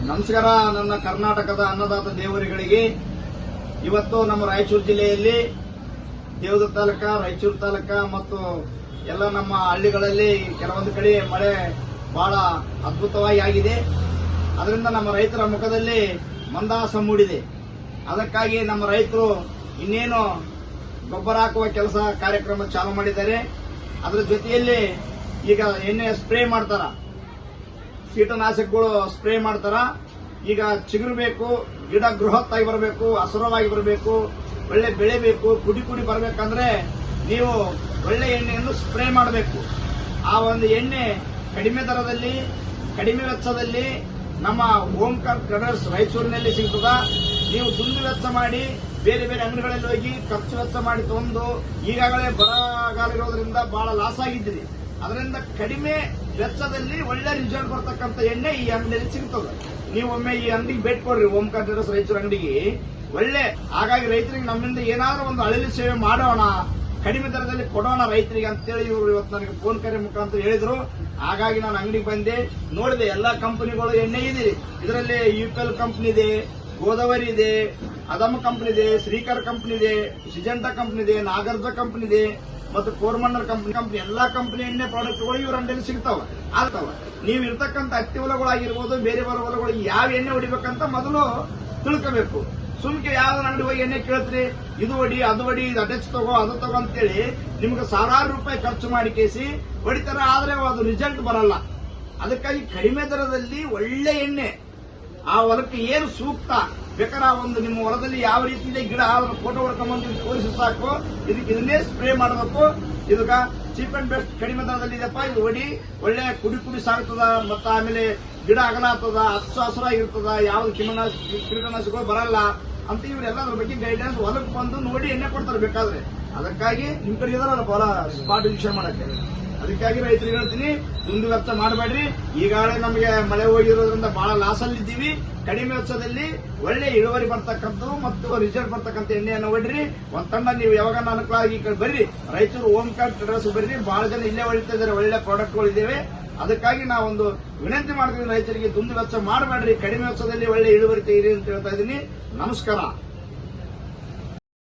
ನಮಸ್ಕಾರ. ನನ್ನ ಕರ್ನಾಟಕದ ಅನ್ನದಾತ ದೇವರುಗಳಿಗೆ ಇವತ್ತು ನಮ್ಮ ರಾಯಚೂರು ಜಿಲ್ಲೆಯಲ್ಲಿ ದೇವದುರ್ಗ ತಾಲೂಕ, ರಾಯಚೂರು ತಾಲೂಕ ಮತ್ತು ಎಲ್ಲ ನಮ್ಮ ಹಳ್ಳಿಗಳಲ್ಲಿ ಕೆಲವೊಂದು ಕಡೆ ಮಳೆ ಬಹಳ ಅದ್ಭುತವಾಗಿ ಆಗಿದೆ. ಅದರಿಂದ ನಮ್ಮ ರೈತರ ಮುಖದಲ್ಲಿ ಮಂದಹಾಸ ಮೂಡಿದೆ. ಅದಕ್ಕಾಗಿ ನಮ್ಮ ರೈತರು ಇನ್ನೇನು ಗೊಬ್ಬರ ಹಾಕುವ ಕೆಲಸ ಕಾರ್ಯಕ್ರಮ ಚಾಲೂ ಮಾಡಿದ್ದಾರೆ. ಅದರ ಜೊತೆಯಲ್ಲಿ ಈಗ ಎಣ್ಣೆ ಸ್ಪ್ರೇ ಮಾಡ್ತಾರ, ಕೀಟನಾಶಕಗಳು ಸ್ಪ್ರೇ ಮಾಡ್ತಾರ. ಈಗ ಚಿಗುರಬೇಕು, ಗಿಡ ಬೃಹತ್ತಾಗಿ ಬರಬೇಕು, ಹಸುರವಾಗಿ ಬರಬೇಕು, ಒಳ್ಳೆ ಬೆಳೆಬೇಕು, ಕುಡಿ ಬರಬೇಕಂದ್ರೆ ನೀವು ಒಳ್ಳೆ ಎಣ್ಣೆಯನ್ನು ಸ್ಪ್ರೇ ಮಾಡಬೇಕು. ಆ ಒಂದು ಎಣ್ಣೆ ಕಡಿಮೆ ದರದಲ್ಲಿ, ಕಡಿಮೆ ವೆಚ್ಚದಲ್ಲಿ ನಮ್ಮ ಓಂಕಾರ್ ಟ್ರೇಡರ್ಸ್ ರಾಯಚೂರಿನಲ್ಲಿ ಸಿಗ್ತದ. ನೀವು ದುಂದು ವೆಚ್ಚ ಮಾಡಿ ಬೇರೆ ಬೇರೆ ಅಂಗಡಿಗಳಲ್ಲಿ ಹೋಗಿ ಖರ್ಚು ವೆಚ್ಚ ಮಾಡಿ ತಂದು ಈಗಾಗಲೇ ಬರಗಾಲ ಇರೋದ್ರಿಂದ ಬಹಳ ಲಾಸ್ ಆಗಿದ್ದೀರಿ. ಅದರಿಂದ ಕಡಿಮೆ ವೆಚ್ಚದಲ್ಲಿ ಒಳ್ಳೆ ರಿಸಲ್ಟ್ ಬರ್ತಕ್ಕಂಥ ಎಣ್ಣೆ ಈ ಅಂಗಡಿಯಲ್ಲಿ ಸಿಗ್ತದೆ. ನೀವು ಒಮ್ಮೆ ಈ ಅಂಗಡಿಗೆ ಭೇಟಿ ಕೊಡ್ರಿ, ಓಂಕಾರ್ ಟ್ರೇಡರ್ಸ್ ರಾಯಚೂರು ಅಂಗಡಿಗೆ. ಒಳ್ಳೆ ಹಾಗಾಗಿ ರೈತರಿಗೆ ನಮ್ಮಿಂದ ಏನಾದ್ರೂ ಒಂದು ಅಳಿಲು ಸೇವೆ ಮಾಡೋಣ, ಕಡಿಮೆ ದರದಲ್ಲಿ ಕೊಡೋಣ ರೈತರಿಗೆ ಅಂತೇಳಿ ಇವರು ಇವತ್ತು ನನಗೆ ಫೋನ್ ಕರೆ ಮುಖಾಂತರ ಹೇಳಿದ್ರು. ಹಾಗಾಗಿ ನಾನು ಅಂಗಡಿಗೆ ಬಂದೆ, ನೋಡಿದೆ ಎಲ್ಲಾ ಕಂಪನಿಗಳು ಎಣ್ಣೆ ಇದೆ. ಇದರಲ್ಲಿ ಯುಪಿಎಲ್ ಕಂಪನಿ ಇದೆ, ಗೋದಾವರಿ ಇದೆ, ಅದಮ್ ಕಂಪನಿ ಇದೆ, ಶ್ರೀಕರ್ ಕಂಪನಿ ಇದೆ, ಸಿಜೆಂಟಾ ಕಂಪನಿ ಇದೆ, ನಾಗಾರ್ಜುನ ಕಂಪನಿ ಇದೆ ಮತ್ತು ಕೋರ್ಮಂಡಲ್ ಕಂಪನಿ ಎಲ್ಲಾ ಕಂಪನಿ ಎಣ್ಣೆ ಪ್ರಾಡಕ್ಟ್ಗಳು ಇವ್ರ ಅಂಗಡಿಯಲ್ಲಿ ಸಿಗ್ತಾವ. ನೀವು ಇರ್ತಕ್ಕಂಥ ಹತ್ತಿ ಹೊಲಗಳಾಗಿರ್ಬೋದು, ಬೇರೆ ಬೇರೆ ಹೊಲಗಳು ಯಾವ ಎಣ್ಣೆ ಹೊಡಿಬೇಕಂತ ಮೊದಲು ತಿಳ್ಕೋಬೇಕು. ಸುಮ್ಕೆ ಯಾವ್ದು ಅಂಗಡಿ ಹೋಗಿ ಎಣ್ಣೆ ಕೇಳ್ತೀರಿ, ಇದು ಹೊಡಿ, ಅದು ಹೊಡಿ, ಇದು ಅಟೆಚ್ ತಗೋ, ಅದು ತಗೋ ಅಂತೇಳಿ ನಿಮ್ಗೆ ಸಾವಿರಾರು ರೂಪಾಯಿ ಖರ್ಚು ಮಾಡಿ ಕೇಸಿ ಹೊಡಿತಾರ. ಆದ್ರೆ ಅದು ರಿಸಲ್ಟ್ ಬರಲ್ಲ. ಅದಕ್ಕಾಗಿ ಕಡಿಮೆ ದರದಲ್ಲಿ ಒಳ್ಳೆ ಎಣ್ಣೆ ಆ ಹೊಲಕ್ಕೆ ಏನು ಸೂಕ್ತ ಬೇಕಾದ್ರೆ ಒಂದು ನಿಮ್ಮ ಹೊಲದಲ್ಲಿ ಯಾವ ರೀತಿ ಇದೆ ಗಿಡ ಅದನ್ನ ಫೋಟೋ ಹೊಡ್ಕೊಂಡ್ಬಂದು ತೋರಿಸಿ ಸಾಕು. ಇದನ್ನೇ ಸ್ಪ್ರೇ ಮಾಡಬೇಕು. ಇದಕ್ಕ ಚೀಪ್ ಅಂಡ್ ಬೆಸ್ಟ್ ಕಡಿಮೆ ದರದಲ್ಲಿ ಇದೆಪ್ಪ, ಇದು ಹೊಡಿ, ಒಳ್ಳೆ ಕುಡಿ ಸಾಗ್ತದ, ಮತ್ತ ಆಮೇಲೆ ಗಿಡ ಅಗಲ ಆಗ್ತದ, ಹಚ್ಚ ಹಸುರಾಗಿರ್ತದ, ಯಾವ್ದು ಕೀಟನಾಶಕಗಳು ಬರಲ್ಲ ಅಂತ ಇವರೆಲ್ಲ ಅದ್ರ ಬಗ್ಗೆ ಗೈಡ್ಲೈನ್ಸ್ ಹೊಲಕ್ಕೆ ಬಂದು ನೋಡಿ ಎಣ್ಣೆ ಕೊಡ್ತಾರೆ ಬೇಕಾದ್ರೆ. ಅದಕ್ಕಾಗಿ ನಿಮ್ ಕಡೆ ಇದಾರಲ್ಲ ಹೊಲ ಸ್ಪಾಟ್ ವಿಷಯ ಮಾಡಕ್ಕೆ, ಅದಕ್ಕಾಗಿ ರೈತರಿಗೆ ಹೇಳ್ತೀನಿ, ದುಂದು ವೆಚ್ಚ ಮಾಡಬೇಡ್ರಿ. ಈಗಾಗಲೇ ನಮಗೆ ಮಳೆ ಹೋಗಿರೋದ್ರಿಂದ ಬಹಳ ಲಾಸ್ ಅಲ್ಲಿದ್ದೀವಿ. ಕಡಿಮೆ ವೆಚ್ಚದಲ್ಲಿ ಒಳ್ಳೆ ಇಳುವರಿ ಬರ್ತಕ್ಕಂಥದ್ದು ಮತ್ತು ರಿಸಲ್ಟ್ ಬರ್ತಕ್ಕಂಥ ಎಣ್ಣೆಯನ್ನು ಹೊಡ್ರಿ. ಒಂದ್ ತಂಡ ನೀವು ಯಾವಾಗ ಅನುಕೂಲವಾಗಿ ಈ ಕಡೆ ಬರ್ರಿ, ರಾಯಚೂರು ಓಂಕಾರ್ ಟ್ರೇಡರ್ಸ್ ಬರ್ರಿ. ಬಹಳ ಜನ ಇಲ್ಲೇ ಹೊಳಿತಾ ಇದ್ದಾರೆ, ಒಳ್ಳೆ ಪ್ರಾಡಕ್ಟ್ಗಳು ಇದ್ದೇವೆ. ಅದಕ್ಕಾಗಿ ನಾವೊಂದು ವಿನಂತಿ ಮಾಡ್ತೀವಿ ರೈತರಿಗೆ, ದುಂದು ವೆಚ್ಚ ಮಾಡಬೇಡ್ರಿ, ಕಡಿಮೆ ವೆಚ್ಚದಲ್ಲಿ ಒಳ್ಳೆ ಇಳುವರಿ ತೆಗೀರಿ ಅಂತ ಹೇಳ್ತಾ ಇದ್ದೀನಿ. ನಮಸ್ಕಾರ.